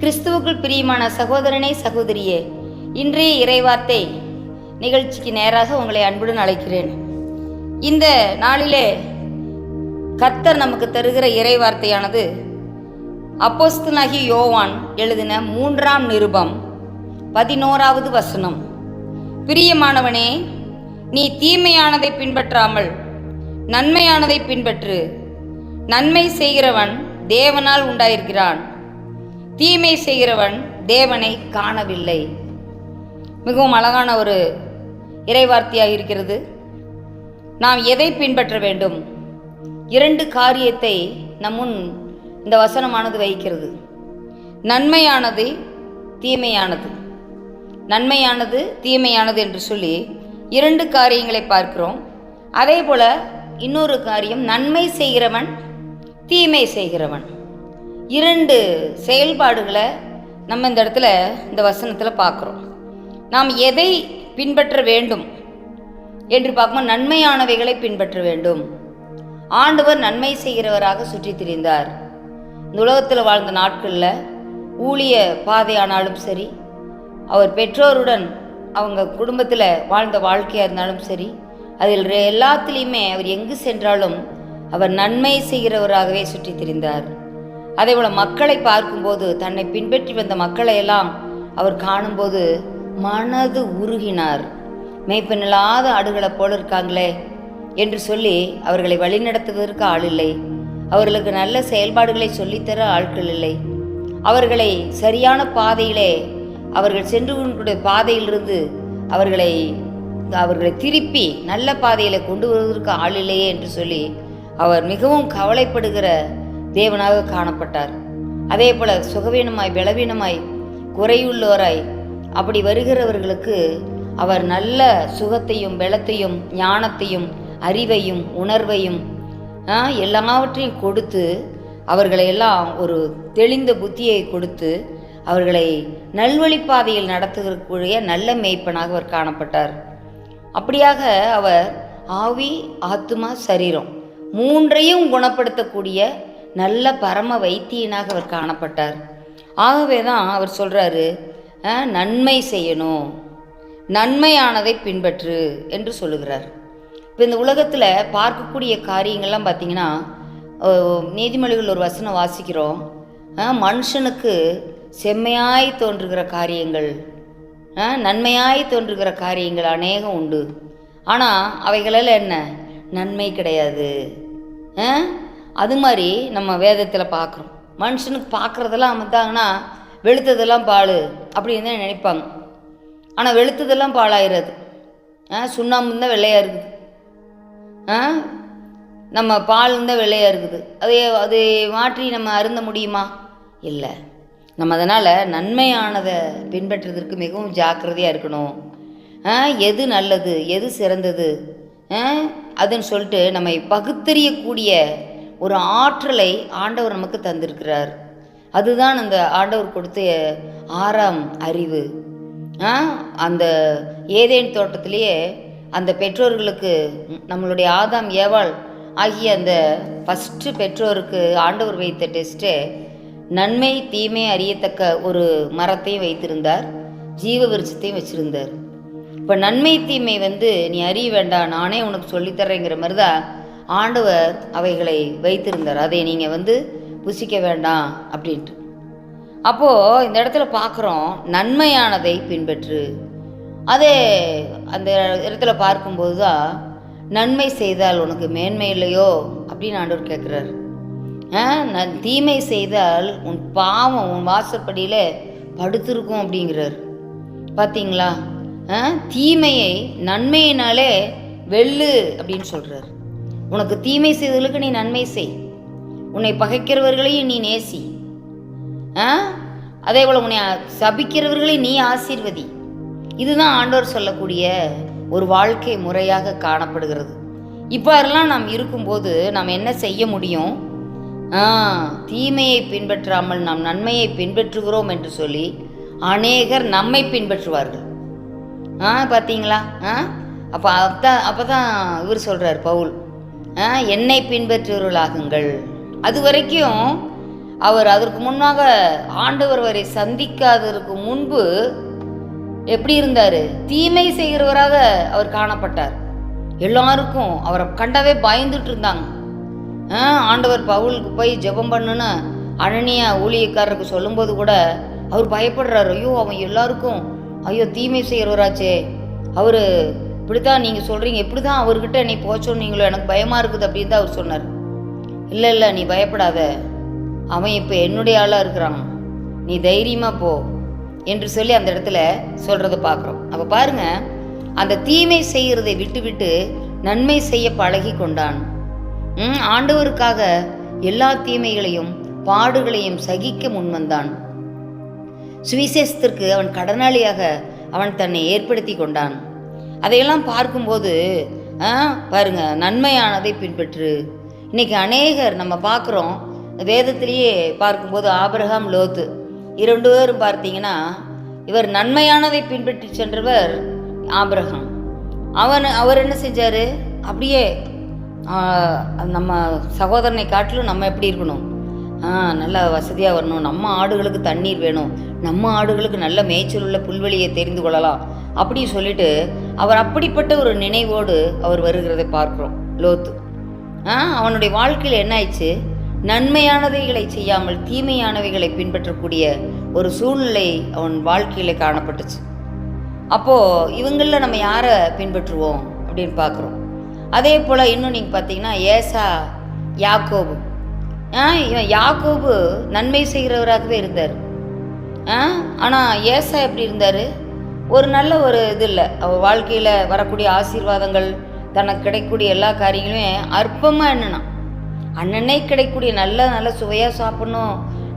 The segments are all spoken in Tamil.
கிறிஸ்துவுக்குள் பிரியமான சகோதரனே, சகோதரியே, இன்றைய இறைவார்த்தை நிகழ்ச்சிக்கு நேராக உங்களை அன்புடன் அழைக்கிறேன். இந்த நாளிலே கர்த்தர் நமக்கு தருகிற இறைவார்த்தையானது அப்போஸ்தலனாகிய யோவான் எழுதின 3ஆம் நிருபம் 11வது வசனம். பிரியமானவனே, நீ தீமையானதை பின்பற்றாமல் நன்மையானதை பின்பற்று. நன்மை செய்கிறவன் தேவனால் உண்டாயிருக்கிறான், தீமை செய்கிறவன் தேவனை காணவில்லை. மிகவும் அழகான ஒரு இறைவார்த்தையாக இருக்கிறது. நாம் எதை பின்பற்ற வேண்டும்? 2 காரியத்தை நம் முன் இந்த வசனமானது வைக்கிறது. நன்மையானது, தீமையானது. நன்மையானது, தீமையானது என்று சொல்லி 2 காரியங்களை பார்க்கிறோம். அதே போல இன்னொரு காரியம், நன்மை செய்கிறவன், தீமை செய்கிறவன். 2 செயல்பாடுகளை நம்ம இந்த இடத்துல இந்த வசனத்தில் பார்க்குறோம். நாம் எதை பின்பற்ற வேண்டும் என்று பார்க்கும்போது நன்மையானவைகளை பின்பற்ற வேண்டும். ஆண்டவர் நன்மை செய்கிறவராக சுற்றி திரிந்தார். இந்த உலகத்தில் வாழ்ந்த நாட்களில் ஊழிய பாதையானாலும் சரி, அவர் பெற்றோருடன் அவங்க குடும்பத்தில் வாழ்ந்த வாழ்க்கையாக இருந்தாலும் சரி, அதில் எல்லாத்துலேயுமே அவர் எங்கு சென்றாலும் அவர் நன்மை செய்கிறவராகவே சுற்றி திரிந்தார். அதேபோல் மக்களை பார்க்கும்போது, தன்னை பின்பற்றி வந்த மக்களை எல்லாம் அவர் காணும்போது மனது உருகினார். மேய்ப்பனில்லாத ஆடுகளைப் போல இருக்காங்களே என்று சொல்லி அவர்களை வழிநடத்துவதற்கு ஆள் இல்லை. அவர்களுக்கு நல்ல செயல்பாடுகளை சொல்லித்தர ஆட்கள் இல்லை. அவர்களை சரியான பாதையிலே, அவர்கள் சென்று கொண்டிருக்கிற பாதையிலிருந்து அவர்களை திருப்பி நல்ல பாதையில கொண்டு வருவதற்கு ஆள் இல்லையே என்று சொல்லி அவர் மிகவும் கவலைப்படுகிற தேவனாக காணப்பட்டார். அதே போல சுகவீனமாய், பலவீனமாய், குறையுள்ளோராய் அப்படி வருகிறவர்களுக்கு அவர் நல்ல சுகத்தையும் பலத்தையும் ஞானத்தையும் அறிவையும் உணர்வையும் எல்லாவற்றையும் கொடுத்து அவர்களை எல்லாம் ஒரு தெளிந்த புத்தியை கொடுத்து அவர்களை நல்வழிப்பாதையில் நடத்துவதற்குரிய நல்ல மேய்ப்பனாக அவர் காணப்பட்டார். அப்படியாக அவர் ஆவி, ஆத்துமா, சரீரம் 3ஐயும் குணப்படுத்தக்கூடிய நல்ல பரம வைத்தியனாக அவர் காணப்பட்டார். ஆகவே தான் அவர் சொல்கிறாரு, நன்மை செய்யணும், நன்மையானதை பின்பற்று என்று சொல்லுகிறார். இப்போ இந்த உலகத்தில் பார்க்கக்கூடிய காரியங்கள்லாம் பார்த்திங்கன்னா, நீதிமொழிகள் ஒரு வசனம் வாசிக்கிறோம், மனுஷனுக்கு செம்மையாய் தோன்றுகிற காரியங்கள், நன்மையாய் தோன்றுகிற காரியங்கள் அநேகம் உண்டு. ஆனால் அவைகளெல்லாம் என்ன? நன்மை கிடையாது. அது மாதிரி நம்ம வேதத்தில் பார்க்குறோம். மனுஷனுக்கு பார்க்குறதெல்லாம் வந்தாங்கன்னா வெளுத்ததெல்லாம் பால் அப்படின்னு தான் நினைப்பாங்க. ஆனால் வெளுத்ததெல்லாம் பாலாகிறது. சுண்ணாம்பு தான் வெள்ளையாக இருக்குது, நம்ம பால் தான் வெள்ளையாக இருக்குது. அது மாற்றி நம்ம அருந்த முடியுமா? இல்லை. நம்ம அதனால் நன்மையானதை பின்பற்றுறதுக்கு மிகவும் ஜாக்கிரதையாக இருக்கணும். எது நல்லது, எது சிறந்தது அதுன்னு சொல்லிட்டு நம்மை பகுத்தறியக்கூடிய ஒரு ஆற்றலை ஆண்டவர் நமக்கு தந்திருக்கிறார். அதுதான் அந்த ஆண்டவர் கொடுத்த 6ஆம் அறிவு. அந்த ஏதேன் தோட்டத்திலேயே அந்த பெற்றோர்களுக்கு, நம்மளுடைய ஆதாம் ஏவாள் ஆகிய அந்த ஃபஸ்ட்டு பெற்றோருக்கு ஆண்டவர் வைத்த டெஸ்ட்டே நன்மை தீமை அறியத்தக்க ஒரு மரத்தையும் வைத்திருந்தார், ஜீவ விருட்சத்தையும் வச்சுருந்தார். இப்போ நன்மை தீமை நீ அறிய வேண்டாம், நானே உனக்கு சொல்லித்தரேங்கிற மாதிரி தான் ஆண்டவர் அவைகளை வைத்திருந்தார். அதை நீங்கள் புசிக்க வேண்டாம் அப்படின்ட்டு. அப்போது இந்த இடத்துல பார்க்குறோம், நன்மையானதை பின்பற்று. அதே அந்த இடத்துல பார்க்கும்போது தான், நன்மை செய்தால் உனக்கு மேன்மை இல்லையோ அப்படின்னு ஆண்டவர் கேட்குறாரு. தீமை செய்தால் உன் பாவம் உன் வாசப்படியில் படுத்திருக்கும் அப்படிங்கிறார். பார்த்தீங்களா? தீமையை நன்மையினாலே வெல்லு அப்படின்னு சொல்கிறார். உனக்கு தீமை செய்தவர்களுக்கு நீ நன்மை செய், உன்னை பகைக்கிறவர்களையும் நீ நேசி, அதே போல் உன்னை சபிக்கிறவர்களை நீ ஆசீர்வதி. இதுதான் ஆண்டவர் சொல்லக்கூடிய ஒரு வாழ்க்கை முறையாக காணப்படுகிறது. இவ்வாறெல்லாம் நாம் இருக்கும்போது நாம் என்ன செய்ய முடியும்? தீமையை பின்பற்றாமல் நாம் நன்மையை பின்பற்றுகிறோம் என்று சொல்லி அநேகர் நம்மை பின்பற்றுவார்கள். பார்த்தீங்களா? அப்போ தான் இவர் சொல்கிறார் பவுல், என்னை பின்பற்றுவர்களாகுங்கள். அது வரைக்கும் அவர் அதற்கு முன்னாக ஆண்டவர் அவரை சந்திக்காததற்கு முன்பு எப்படி இருந்தார்? தீமை செய்கிறவராக அவர் காணப்பட்டார். எல்லாருக்கும் அவரை கண்டவே பயந்துட்டு இருந்தாங்க. ஆண்டவர் பவுலுக்கு போய் ஜெபம் பண்ணுன்னு அனனியா ஊழியக்காரருக்கு சொல்லும்போது கூட அவர் பயப்படுறாரு. ஐயோ, அவன் எல்லாருக்கும் ஐயோ தீமை செய்கிறவராச்சே, அவர் இப்படித்தான் நீங்கள் சொல்கிறீங்க, எப்படி தான் அவர்கிட்ட நீ போச்சோன்னீங்களோ, எனக்கு பயமாக இருக்குது அப்படின்னு தான் அவர் சொன்னார். இல்லை நீ பயப்படாத, அவன் இப்போ என்னுடைய ஆளாக இருக்கிறான், நீ தைரியமாக போ என்று சொல்லி அந்த இடத்துல சொல்கிறத பார்க்குறோம். அப்போ பாருங்கள், அந்த தீமை செய்கிறதை விட்டு நன்மை செய்ய பழகி கொண்டான். ஆண்டவருக்காக எல்லா தீமைகளையும் பாடுகளையும் சகிக்க முன்வந்தான். சுவிசேஷத்திற்கு அவன் கடனாளியாக அவன் தன்னை ஏற்படுத்தி கொண்டான். அதையெல்லாம் பார்க்கும்போது பாருங்க, நன்மையானதை பின்பற்று. இன்னைக்கு அநேகர் நம்ம பார்க்குறோம், வேதத்திலேயே பார்க்கும்போது ஆபிரகாம் லோத்து 2 பேரும் பார்த்தீங்கன்னா, இவர் நன்மையானதை பின்பற்றி சென்றவர் ஆபிரகாம். அவர் என்ன செஞ்சார்? அப்படியே நம்ம சகோதரனை காட்டிலும் நம்ம எப்படி இருக்கணும், நல்ல வசதியாக வரணும், நம்ம ஆடுகளுக்கு தண்ணீர் வேணும், நம்ம ஆடுகளுக்கு நல்ல மேய்ச்சல் உள்ள புல்வெளியை தெரிந்து கொள்ளலாம் அப்படி சொல்லிட்டு அவர் அப்படிப்பட்ட ஒரு நினைவோடு அவர் வருகிறதை பார்க்குறோம். லோத்து அவனுடைய வாழ்க்கையில் என்ன ஆயிடுச்சு? நன்மையானவைகளை செய்யாமல் தீமையானவைகளை பின்பற்றக்கூடிய ஒரு சூழ்நிலை அவன் வாழ்க்கையில் காணப்பட்டுச்சு. அப்போது இவங்களில் நம்ம யாரை பின்பற்றுவோம் அப்படின்னு பார்க்குறோம். அதே போல் இன்னும் நீங்கள் பார்த்தீங்கன்னா ஏசா, யாக்கோபு. இவன் யாக்கோபு நன்மை செய்கிறவராகவே இருந்தார். ஆனால் ஏசா எப்படி இருந்தார்? ஒரு நல்ல ஒரு இது இல்லை, அவர் வாழ்க்கையில் வரக்கூடிய ஆசீர்வாதங்கள், தனக்கு கிடைக்கக்கூடிய எல்லா காரியங்களுமே அற்பமாக என்னன்னா, அன்னன்னை கிடைக்கக்கூடிய நல்ல சுவையாக சாப்பிடணும்,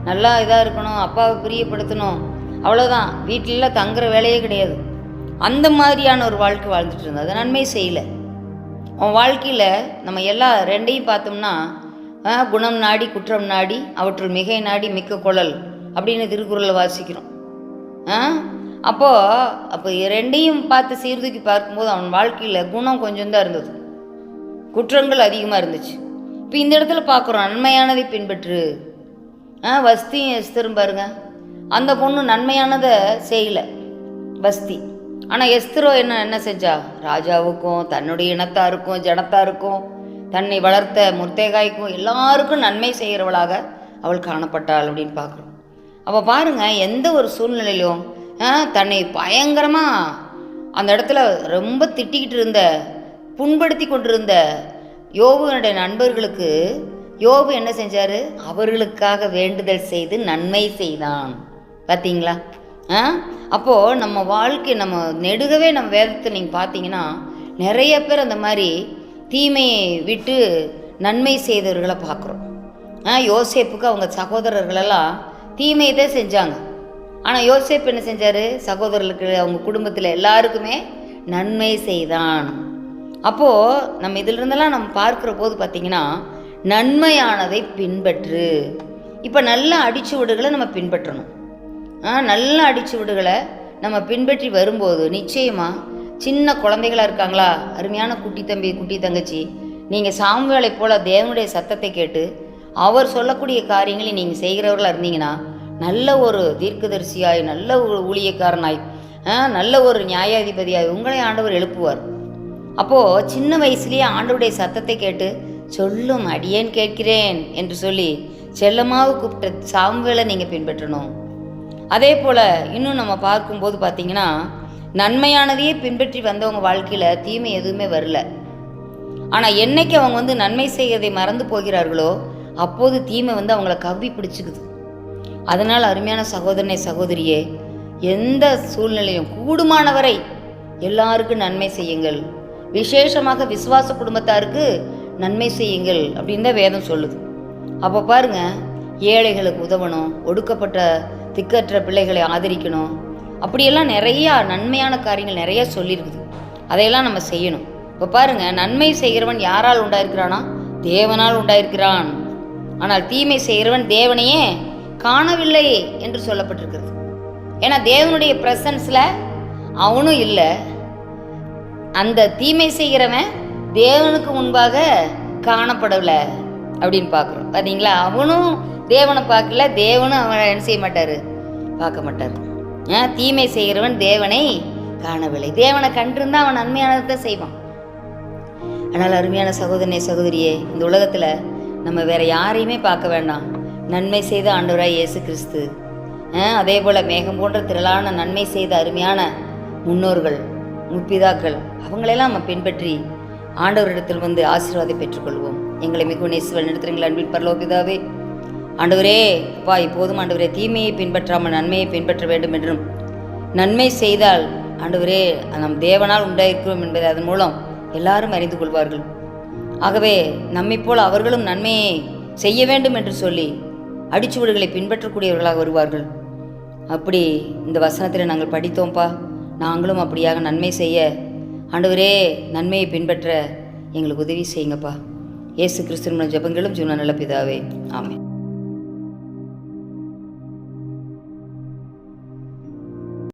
நல்லா இதாக இருக்கணும், அப்பாவை பிரியப்படுத்தணும், அவ்வளோதான், வீட்டிலலாம் தங்குற வேலையே கிடையாது. அந்த மாதிரியான ஒரு வாழ்க்கை வாழ்ந்துட்டு இருந்தார். அதை நன்மை செய்யலை. அவன் வாழ்க்கையில் நம்ம எல்லா ரெண்டையும் பார்த்தோம்னா, குணம் நாடி குற்றம் நாடி அவற்றுள் மிகை நாடி மிக்க கொள்ளல் அப்படின்னு திருக்குறளில் வாசிக்கிறோம். அப்போ ரெண்டையும் பார்த்து சீர்தூக்கி பார்க்கும்போது அவன் வாழ்க்கையில் குணம் கொஞ்சம் தான் இருந்தது, குற்றங்கள் அதிகமாக இருந்துச்சு. இப்போ இந்த இடத்துல பார்க்குறோம், நன்மையானதை பின்பற்று. வஸ்தியும் எஸ்தரும் பாருங்க, அந்த பொண்ணு நன்மையானதை செய்யலை வஸ்தி. ஆனால் எஸ்தரோ என்ன செஞ்சா? ராஜாவுக்கும் தன்னுடைய இனத்தாருக்கும் ஜனத்தாருக்கும் தன்னை வளர்த்த முர்தேகாய்க்கும் எல்லாருக்கும் நன்மை செய்கிறவளாக அவள் காணப்பட்டாள் அப்படின்னு பார்க்குறோம். அப்போ பாருங்கள், எந்த ஒரு சூழ்நிலையிலும் தன்னை பயங்கரமாக அந்த இடத்துல ரொம்ப திட்டிக்கிட்டு இருந்த, புண்படுத்தி கொண்டிருந்த யோபுனுடைய நண்பர்களுக்கு யோபு என்ன செஞ்சார்? அவர்களுக்காக வேண்டுதல் செய்து நன்மை செய்தான். பார்த்தீங்களா? அப்போது நம்ம வாழ்க்கை நம்ம நெடுகவே நம்ம வேதத்தை நீங்கள் பார்த்தீங்கன்னா நிறைய பேர் அந்த மாதிரி தீமையை விட்டு நன்மை செய்தவர்களை பார்க்குறோம். யோசேப்புக்கு அவங்க சகோதரர்களெல்லாம் தீமையை தான் செஞ்சாங்க. ஆனால் யோசேப்பு என்ன செஞ்சார்? சகோதரர்களுக்கு, அவங்க குடும்பத்தில் எல்லாருக்குமே நன்மை செய்தான். அப்போது நம்ம இதிலிருந்தெல்லாம் நம்ம பார்க்குற போது பார்த்திங்கன்னா, நன்மையானதை பின்பற்று. இப்போ நல்ல அடிச்சுவடுகளை நம்ம பின்பற்றணும். நல்ல அடிச்சுவடுகளை நம்ம பின்பற்றி வரும்போது நிச்சயமாக சின்ன குழந்தைகளாக இருக்காங்களா, அருமையான குட்டி தம்பி குட்டி தங்கச்சி, நீங்கள் சாமுவேலை போல் தேவனுடைய சத்தத்தை கேட்டு அவர் சொல்லக்கூடிய காரியங்களை நீங்கள் செய்கிறவர்களாக இருந்தீங்கன்னா நல்ல ஒரு தீர்க்கதரிசியாய், நல்ல ஒரு ஊழியக்காரனாய், நல்ல ஒரு நியாயாதிபதியாய் உங்களை ஆண்டவர் எழுப்புவார். அப்போது சின்ன வயசுலேயே ஆண்டவருடைய சத்தத்தை கேட்டு சொல்லும் அடியேன் கேட்கிறேன் என்று சொல்லி செல்லமாவு கூப்பிட்ட சாமுவேலை நீங்கள் பின்பற்றணும். அதே போல் இன்னும் நம்ம பார்க்கும்போது பார்த்திங்கன்னா, நன்மையானதையே பின்பற்றி வந்தவங்க வாழ்க்கையில் தீமை எதுவுமே வரல. ஆனால் என்னைக்கு அவங்க நன்மை செய்வதை மறந்து போகிறார்களோ அப்போது தீமை அவங்கள கவ்வி பிடிச்சிக்குது. அதனால் அருமையான சகோதரனே சகோதரியே, எந்த சூழ்நிலையும் கூடுமானவரை எல்லாருக்கும் நன்மை செய்யுங்கள், விசேஷமாக விசுவாச குடும்பத்தாருக்கு நன்மை செய்யுங்கள் அப்படின்னு தான் வேதம் சொல்லுது. அப்போ பாருங்க, ஏழைகளுக்கு உதவணும், ஒடுக்கப்பட்ட திக்கற்ற பிள்ளைகளை ஆதரிக்கணும், அப்படியெல்லாம் நிறையா நன்மையான காரியங்கள் நிறைய சொல்லியிருக்குது. அதையெல்லாம் நம்ம செய்யணும். இப்போ பாருங்கள், நன்மை செய்கிறவன் யாரால் உண்டாயிருக்கிறானா? தேவனால் உண்டாயிருக்கிறான். ஆனால் தீமை செய்கிறவன் தேவனையே காணவில்லை என்று சொல்லப்பட்டிருக்கிறது. ஏன்னா தேவனுடைய பிரசன்ஸில் அவனும் இல்லை. அந்த தீமை செய்கிறவன் தேவனுக்கு முன்பாக காணப்படலை. அப்படின்னு பார்க்குறோம். பார்த்தீங்களா? அவனும் தேவனை பார்க்கல, தேவனும் அவனை என்ன செய்ய மாட்டார், பார்க்க மாட்டார். தீமை செய்கிறவன் தேவனை காணவில்லை. தேவனை கண்டிருந்தால் அவன் நன்மையானதை செய்வான். அதனால் அருமையான சகோதரனே சகோதரியே, இந்த உலகத்தில் நம்ம வேற யாரையுமே பார்க்க வேண்டாம். நன்மை செய்த ஆண்டவராய் இயேசு கிறிஸ்து, அதே போல் மேகம் போன்ற திரளான நன்மை செய்த அருமையான முன்னோர்கள், முற்பிதாக்கள், அவங்களெல்லாம் நம்ம பின்பற்றி ஆண்டவரிடத்தில் வந்து ஆசீர்வாதம் பெற்றுக்கொள்வோம். எங்களை மிகவும் நேசிவல் நடத்துகிறீங்களா அன்பில் பரலோக பிதாவே. ஆண்டவரே அப்பா, இப்போதும் ஆண்டவரே தீமையை பின்பற்றாமல் நன்மையை பின்பற்ற வேண்டும் என்றும், நன்மை செய்தால் ஆண்டவரே நம் தேவனால் உண்டாயிருக்கிறோம் என்பதை அதன் மூலம் எல்லாரும் அறிந்து கொள்வார்கள். ஆகவே நம்மை போல் அவர்களும் நன்மையை செய்ய வேண்டும் என்று சொல்லி அடிச்சுவடுகளை பின்பற்றக்கூடியவர்களாக வருவார்கள். அப்படி இந்த வசனத்தில் நாங்கள் படித்தோம்ப்பா. நாங்களும் அப்படியாக நன்மை செய்ய ஆண்டவரே நன்மையை பின்பற்ற எங்களுக்கு உதவி செய்யுங்கப்பா. இயேசு கிறிஸ்துவின் ஜெபங்களும் ஜீவன நல்ல பிதாவே. ஆமென்.